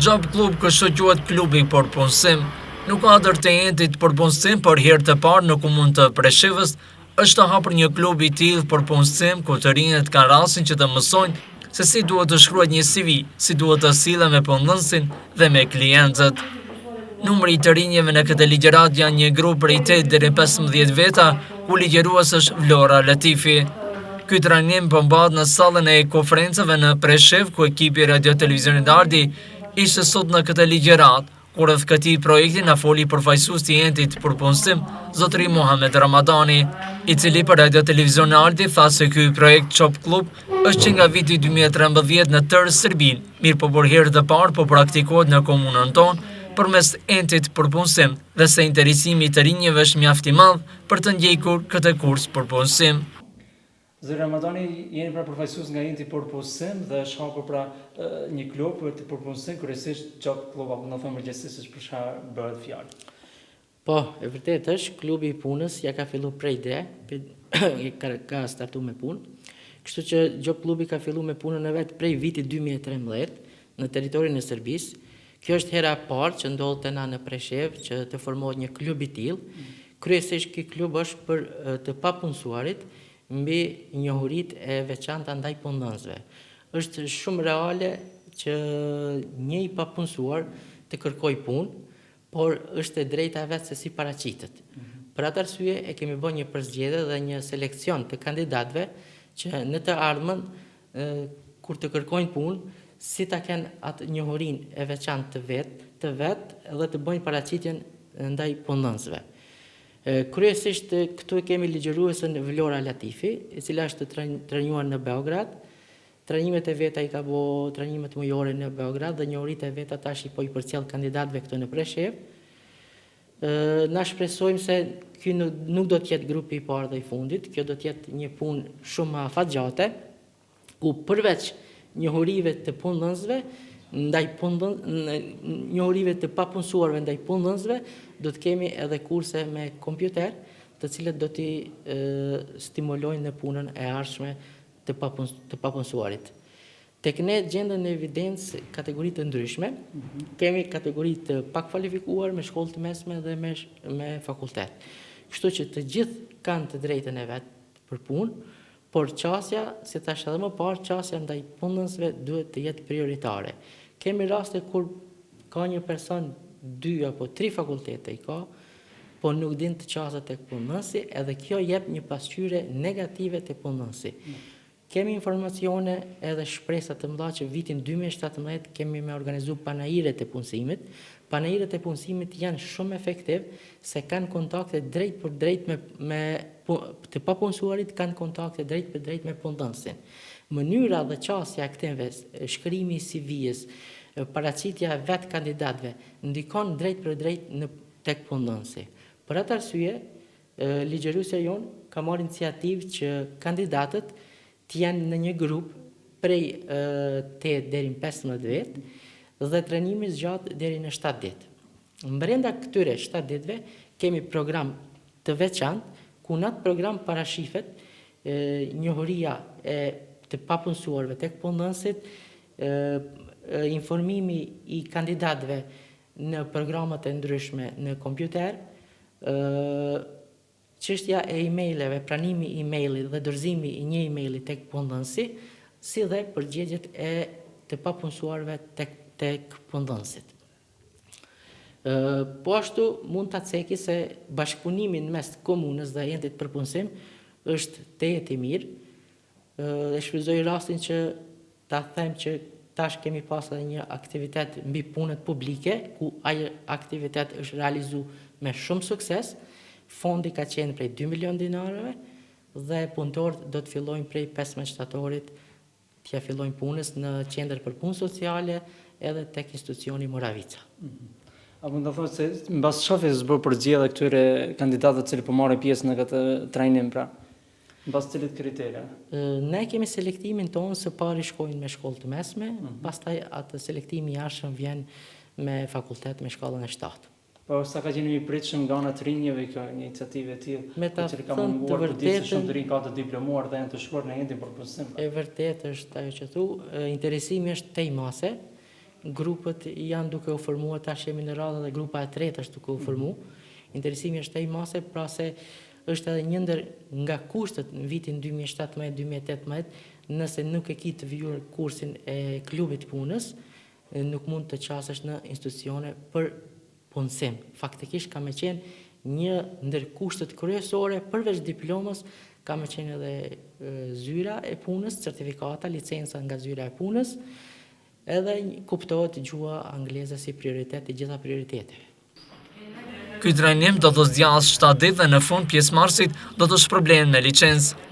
Job Club, kështu quhet klubi për punësim, nuk ka ndër të entit për punësim për herë të parë në komunë të Preshevës, është të hapur një klub i tillë për punësim ku të rinjt kanë rastin që të mësojnë se si duhet të shkruhet një CV, si duhet të sillen me punëdhënësin dhe me klientët. Numri i të rinjeve në këtë ligjërat janë një grup prej 8 deri 15 veta, ku ligjërues është Vlora Latifi. Ky trajnim përmbahet në sallën e konferencave në Preshev, ku ekipi Radio Televizionit Ardi ishte sot në këtë ligjërat, ku rreth këtij projekti na foli përfaqësuesi i entit për punësim, zotëri Muhamet Ramadani, i cili për Radio Televizionit Ardi tha se ky projekt Job Club është që nga viti 2013 në tërë Serbinë, mirë po për herë të parë po praktikohet në komunën tonë përmes entit për punësim dhe se interesimi i të rinjve është mjaft i madh për të ndjekur këtë kurs për punësim. Zëri Ramadani, jeni pra përfaqësues nga enti për punësim dhe është hapur pra një klub për punësim, kryesisht Job Club, apo në thëmë përgjithësisht për çfarë bëhet fjalë? Po, e vërtet është, klubi i punës ja ka filluar prej ide, ka startuar me punë. Kështu që Job Clubi ka filluar me punën e vet prej vitit 2013 në territorin e Serbisë. Kjo është hera e parë që ndodh te na në Preshev që të formohet një klub i tillë. Kryesisht ky klub është për të papunësuarit mbi njohuritë e veçanta ndaj punëdhënësve. Është shumë reale që një i papunësuar të kërkoj punë, por është e drejta e vet se si paraqitet. Për atë arsye e kemi bërë një përzgjedhje dhe një selekcion të kandidatëve që në të ardhmen kur të kërkojnë punë, si ta kenë atë njohurinë e veçantë të vet dhe të bëjnë paraqitjen ndaj punëdhënësve. Kryesisht këtu kemi ligjëruesen Vlora Latifi, e cila është trajnuar në Beograd. Trajnimet e veta i ka bërë trajnimet mujore në Beograd dhe njohuritë e veta tash i përcjell kandidatëve këtu në Preshev. Na shpresojmë se ky nuk do të jetë grupi i parë dhe i fundit, kjo do të jetë një punë shumë afatgjate, ku përveç njohurive të punëdhënësve, njohurive të papunësuarve ndaj punëdhënësve, do të kemi edhe kurse me kompjuter, të cilët do t'i stimulojnë në punën e ardhshme të papunësuarit. Tek ne gjenden në evidencë kategori të ndryshme, kemi kategori të pakvalifikuar me shkollë të mesme dhe me fakultet. Kështu që të gjithë kanë të drejtën e vet për punë, por qasja, si thash edhe më parë, qasja ndaj punëdhënësve duhet të jetë prioritare. Kemi raste kur ka një person 2 apo 3 fakultete i ka, po nuk din të qasat tek punëdhënësi, edhe kjo jep një pasqyrje negative tek punëdhënësi. Kemi informacione edhe shpresa të mëdha që vitin 2017 kemi me organizu panajiret e punësimit. Panajiret e punësimit janë shumë efektiv se kanë kontakte drejt për drejt të papunësuarit, kanë kontakte drejt për drejt me punëdhënësin. Mënyra dhe qasja e këtyre, shkrimi i CV-s, paraqitja e vet kandidatëve ndikon drejt për drejt tek punëdhënësi. Për atë arsye, ligjëruesja jon ka marrë iniciativë që kandidatët të janë në një grup prej 8 deri në 15 vjet dhe trajnimi zgjat deri në 7 ditë. Brenda këtyre 7 ditëve kemi program të veçantë ku në atë program parashifet njohuria e të papunësuarve tek punëdhënësit, informimi i kandidatëve në programat e ndryshme në kompjuter, çështja e emaileve, pranimi i emailit dhe dorëzimi i një emaili tek punëdhënësi, si dhe përgjigjet e të papunësuarve tek punëdhënësit. Po ashtu mund ta ceki se bashkëpunimi mes komunës dhe entit për punësim është tejet i mirë. Dhe shfrytëzoj rastin që ta them që tash kemi pas edhe një aktivitet mbi punët publike, ku ai aktivitet është realizuar me shumë sukses. Fondi ka qenë prej 2 milion dinarëve dhe punëtorët do të fillojnë prej 15 shtatorit t'ja fillojnë punës në qendër për punë sociale edhe tek institucioni Moravica. A mund të thotë se mbas çfarë zbër përgjigje këtyre kandidatëve që po marrin pjesë në këtë trajnim pra? Mbas cilit kriteria? Ne kemi selektimin tonë, së pari shkojnë me shkollë të mesme, pastaj atë selektimi i jashtëm vjen me fakultet me shkallën e 7. Po sa ka qenë i pritshëm nga ana e rinjve kjo iniciativë e tillë, me ta që ka munduar të ditë se shumë të rinj ka të diplomuar dhe janë të shkuar në endin për punësim. E vërtetë është ajo që thu, interesimi është tej mase. grupët janë duke u formuar, tash jemi në radhë dhe grupa e tretë është duke u formu. Interesimi është ai mase, pra se është edhe një ndër nga kushtet në vitin 2017-2018, nëse nuk e ki të vijur kursin e klubit punës, nuk mund të qasesh në institucione për punësim. Faktikisht ka me qenë një ndër kushtet kryesore përveç diplomës, ka me qenë edhe zyra e punës, certifikata, licenca nga zyra e punës, edhe kuptohet gjua angleze si prioritet i gjitha prioriteteve. Ky trajnim do të zgjasë 7 ditë dhe në fund pjesëmarrësit do të shpërblen me licencë.